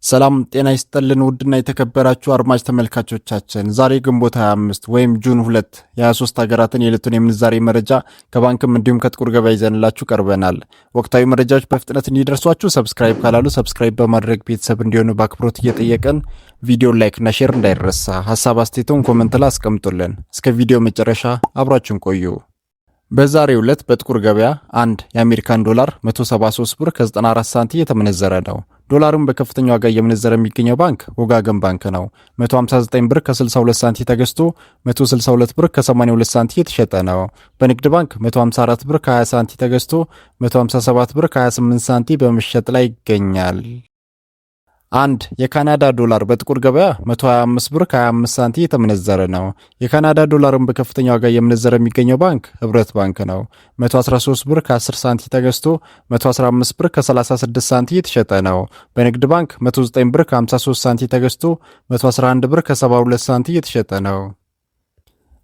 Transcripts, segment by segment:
ሰላም ጤና ይስጥልን ውድና የተከበራችሁ አድማጭ ተመልካቾቻችን ዛሬ ግንቦት 25 ወይም ጁን 2 የ23 ሀገራትን የዕለቱን የምንዛሬ መረጃ ከባንክም እንዲሁም ከጥቁር ገበያ ይዘንላችሁ ቀርበናል። ወቅታዊ መረጃዎች በፍጥነት እንዲደርሷችሁ ሰብስክራይብ ካላሉ ሰብስክራይብ በማድረግ ቤተሰብ እንዲሆኑ በአክብሮት እየጠየቅን ቪዲዮ ላይክ እና ሼር እንዳይረሳ፣ ሐሳብ አስተያየቶን ኮሜንት ላይ አስቀምጡልን። እስከ ቪዲዮ መጨረሻ አብራችሁን ቆዩ። በዛሬው ዕለት በጥቁር ገበያ አንድ የአሜሪካን ዶላር 173 ብር ከ94 ሳንቲም የተመነዘረ ነው። ዶላሩን በከፍተኛ ዋጋ እየመነዘረ የሚገኘው ባንክ ወጋገን ባንክ ነው። 159 ብር ከ62 ሳንቲም ተገዝቶ 162 ብር ከ82 ሳንቲም የተሸጠ ነው። በንግድ ባንክ 154 ብር ከ20 ሳንቲም ተገዝቶ 157 ብር ከ28 ሳንቲም በመሸጥ ላይ ይገኛል። አንድ የካናዳ ዶላር በጥቁር ገበያ 125 ብር ከ25 ሳንቲም የተመነዘረ ነው። የካናዳ ዶላርን በከፍተኛ ዋጋ እየመነዘረ የሚገኘው ባንክ ህብረት ባንክ ነው። 113 ብር ከ10 ሳንቲም ተገዝቶ 115 ብር ከ36 ሳንቲም የተሸጠ ነው። በንግድ ባንክ 109 ብር ከ53 ሳንቲም ተገዝቶ 111 ብር ከ72 ሳንቲም የተሸጠ ነው።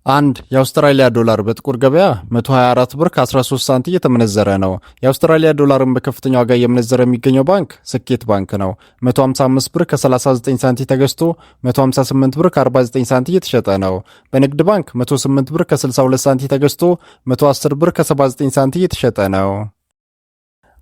አንድ የአውስትራሊያ ዶላር በጥቁር ገበያ 124 ብር ከ13 ሳንቲም የተመነዘረ ነው። የአውስትራሊያ ዶላርን በከፍተኛ ዋጋ እየመነዘረ የሚገኘው ባንክ ስኬት ባንክ ነው። 155 ብር ከ39 ሳንቲም ተገዝቶ 158 ብር ከ49 ሳንቲም የተሸጠ ነው። በንግድ ባንክ 108 ብር ከ62 ሳንቲም ተገዝቶ 110 ብር ከ79 ሳንቲም የተሸጠ ነው።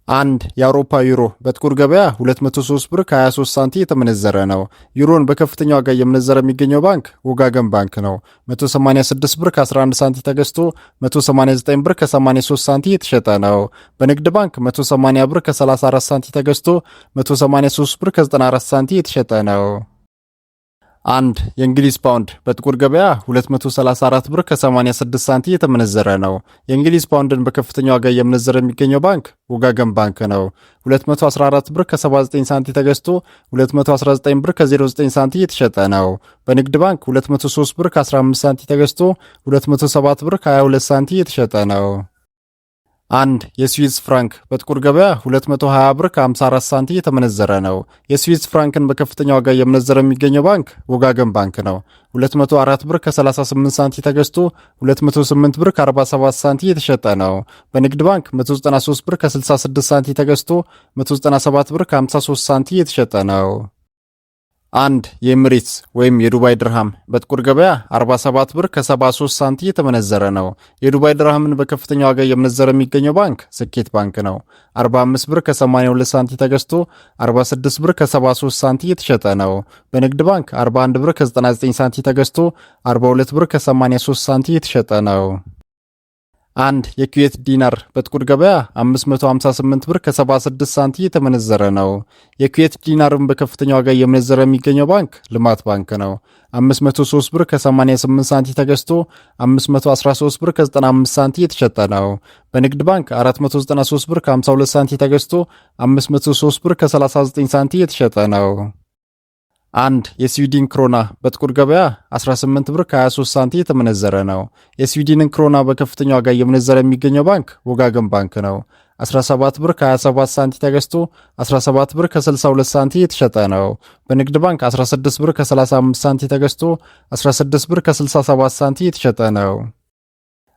አንድ የአውሮፓ ዩሮ በጥቁር ገበያ 203 ብር ከ23 ሳንቲም የተመነዘረ ነው። ዩሮን በከፍተኛ ዋጋ እየመነዘረ የሚገኘው ባንክ ወጋገን ባንክ ነው። 186 ብር ከ11 ሳንቲም ተገዝቶ 189 ብር ከ83 ሳንቲም የተሸጠ ነው። በንግድ ባንክ 180 ብር ከ34 ሳንቲም ተገዝቶ 183 ብር ከ94 ሳንቲም የተሸጠ ነው። አንድ የእንግሊዝ ፓውንድ በጥቁር ገበያ 234 ብር ከ86 ሳንቲም የተመነዘረ ነው። የእንግሊዝ ፓውንድን በከፍተኛ ዋጋ እየመነዘረ የሚገኘው ባንክ ወጋገን ባንክ ነው። 214 ብር ከ79 ሳንቲም ተገዝቶ 219 ብር ከ09 ሳንቲም የተሸጠ ነው። በንግድ ባንክ 203 ብር ከ15 ሳንቲም ተገዝቶ 207 ብር ከ22 ሳንቲም የተሸጠ ነው። አንድ የስዊዝ ፍራንክ በጥቁር ገበያ 220 ብር ከ54 ሳንቲም የተመነዘረ ነው። የስዊዝ ፍራንክን በከፍተኛ ዋጋ እየመነዘረ የሚገኘው ባንክ ወጋገን ባንክ ነው። 204 ብር ከ38 ሳንቲም ተገዝቶ 208 ብር ከ47 ሳንቲም የተሸጠ ነው። በንግድ ባንክ 193 ብር ከ66 ሳንቲም ተገዝቶ 197 ብር ከ53 ሳንቲም የተሸጠ ነው። አንድ የኤምሬትስ ወይም የዱባይ ድርሃም በጥቁር ገበያ 47 ብር ከ73 ሳንቲም የተመነዘረ ነው። የዱባይ ድርሃምን በከፍተኛ ዋጋ እየመነዘረ የሚገኘው ባንክ ስኬት ባንክ ነው። 45 ብር ከ82 ሳንቲም ተገዝቶ 46 ብር ከ73 ሳንቲም የተሸጠ ነው። በንግድ ባንክ 41 ብር ከ99 ሳንቲም ተገዝቶ 42 ብር ከ83 ሳንቲም የተሸጠ ነው። አንድ የኩዌት ዲናር በጥቁር ገበያ 558 ብር ከ76 ሳንቲም የተመነዘረ ነው። የኩዌት ዲናርን በከፍተኛ ዋጋ እየመነዘረ የሚገኘው ባንክ ልማት ባንክ ነው። 503 ብር ከ88 ሳንቲም ተገዝቶ 513 ብር ከ95 ሳንቲም የተሸጠ ነው። በንግድ ባንክ 493 ብር ከ52 ሳንቲም ተገዝቶ 503 ብር ከ39 ሳንቲም የተሸጠ ነው። አንድ የስዊድን ክሮና በጥቁር ገበያ 18 ብር ከ23 ሳንቲም የተመነዘረ ነው። የስዊድንን ክሮና በከፍተኛ ዋጋ እየመነዘረ የሚገኘው ባንክ ወጋገን ባንክ ነው። 17 ብር ከ27 ሳንቲም ተገዝቶ 17 ብር ከ62 ሳንቲም የተሸጠ ነው። በንግድ ባንክ 16 ብር ከ35 ሳንቲም ተገዝቶ 16 ብር ከ67 ሳንቲም የተሸጠ ነው።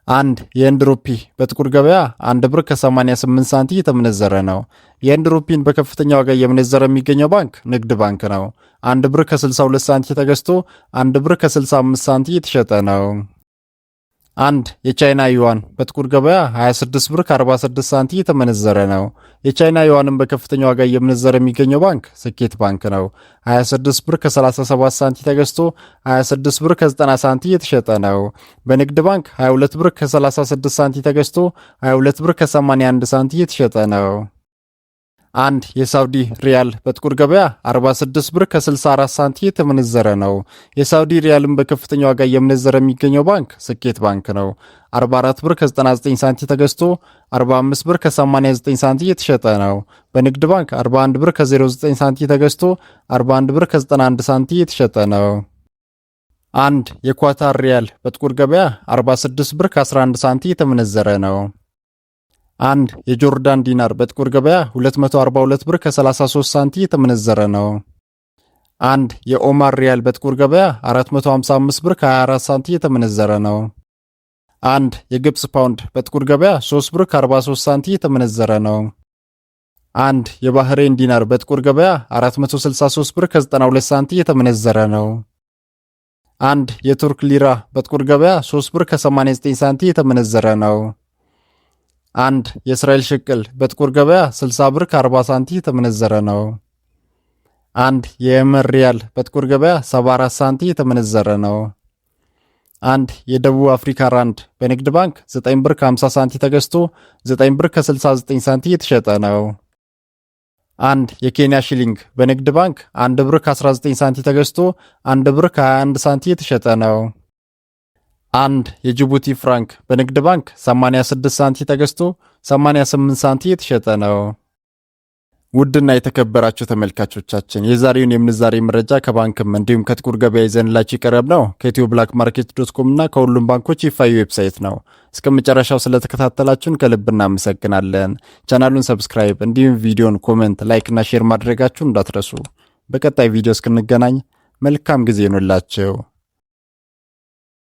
አንድ የህንድ ሩፒ በጥቁር ገበያ 1 ብር ከ88 ሳንቲም የተመነዘረ ነው። የህንድ ሩፒን በከፍተኛ ዋጋ እየመነዘረ የሚገኘው ባንክ ንግድ ባንክ ነው። 1 ብር ከ62 ሳንቲም ተገዝቶ 1 ብር ከ65 ሳንቲም የተሸጠ ነው። አንድ የቻይና ዩዋን በጥቁር ገበያ 26 ብር ከ46 ሳንቲም የተመነዘረ ነው። የቻይና ዩዋንን በከፍተኛ ዋጋ እየመነዘረ የሚገኘው ባንክ ስኬት ባንክ ነው። 26 ብር ከ37 ሳንቲም ተገዝቶ 26 ብር ከ90 ሳንቲም የተሸጠ ነው። በንግድ ባንክ 22 ብር ከ36 ሳንቲም ተገዝቶ 22 ብር ከ81 ሳንቲም የተሸጠ ነው። አንድ የሳውዲ ሪያል በጥቁር ገበያ 46 ብር ከ64 ሳንቲም የተመነዘረ ነው። የሳውዲ ሪያልን በከፍተኛ ዋጋ እየመነዘረ የሚገኘው ባንክ ስኬት ባንክ ነው። 44 ብር ከ99 ሳንቲም ተገዝቶ 45 ብር ከ89 ሳንቲም የተሸጠ ነው። በንግድ ባንክ 41 ብር ከ09 ሳንቲም ተገዝቶ 41 ብር ከ91 ሳንቲም የተሸጠ ነው። አንድ የኳታር ሪያል በጥቁር ገበያ 46 ብር ከ11 ሳንቲም የተመነዘረ ነው። አንድ የጆርዳን ዲናር በጥቁር ገበያ 242 ብር ከ33 ሳንቲም የተመነዘረ ነው። አንድ የኦማር ሪያል በጥቁር ገበያ 455 ብር ከ24 ሳንቲም የተመነዘረ ነው። አንድ የግብጽ ፓውንድ በጥቁር ገበያ 3 ብር ከ43 ሳንቲም የተመነዘረ ነው። አንድ የባህሬን ዲናር በጥቁር ገበያ 463 ብር ከ92 ሳንቲም የተመነዘረ ነው። አንድ የቱርክ ሊራ በጥቁር ገበያ 3 ብር ከ89 ሳንቲም የተመነዘረ ነው። አንድ የእስራኤል ሽቅል በጥቁር ገበያ 60 ብር ከ40 ሳንቲም የተመነዘረ ነው። አንድ የየመን ሪያል በጥቁር ገበያ 74 ሳንቲም የተመነዘረ ነው። አንድ የደቡብ አፍሪካ ራንድ በንግድ ባንክ 9 ብር ከ50 ሳንቲም ተገዝቶ 9 ብር ከ69 ሳንቲም የተሸጠ ነው። አንድ የኬንያ ሺሊንግ በንግድ ባንክ 1 ብር ከ19 ሳንቲም ተገዝቶ 1 ብር ከ21 ሳንቲም የተሸጠ ነው። አንድ የጅቡቲ ፍራንክ በንግድ ባንክ 86 ሳንቲም ተገዝቶ 88 ሳንቲም የተሸጠ ነው። ውድና የተከበራችሁ ተመልካቾቻችን የዛሬውን የምንዛሬ መረጃ ከባንክም እንዲሁም ከጥቁር ገበያ ይዘንላችሁ የቀረብ ነው ከኢትዮ ብላክ ማርኬት .com እና ከሁሉም ባንኮች ይፋዊ ዌብሳይት ነው። እስከ መጨረሻው ስለተከታተላችሁን ከልብ እናመሰግናለን። ቻናሉን ሰብስክራይብ እንዲሁም ቪዲዮን ኮሜንት፣ ላይክ እና ሼር ማድረጋችሁን እንዳትረሱ። በቀጣይ ቪዲዮ እስክንገናኝ መልካም ጊዜ ይሁንላችሁ።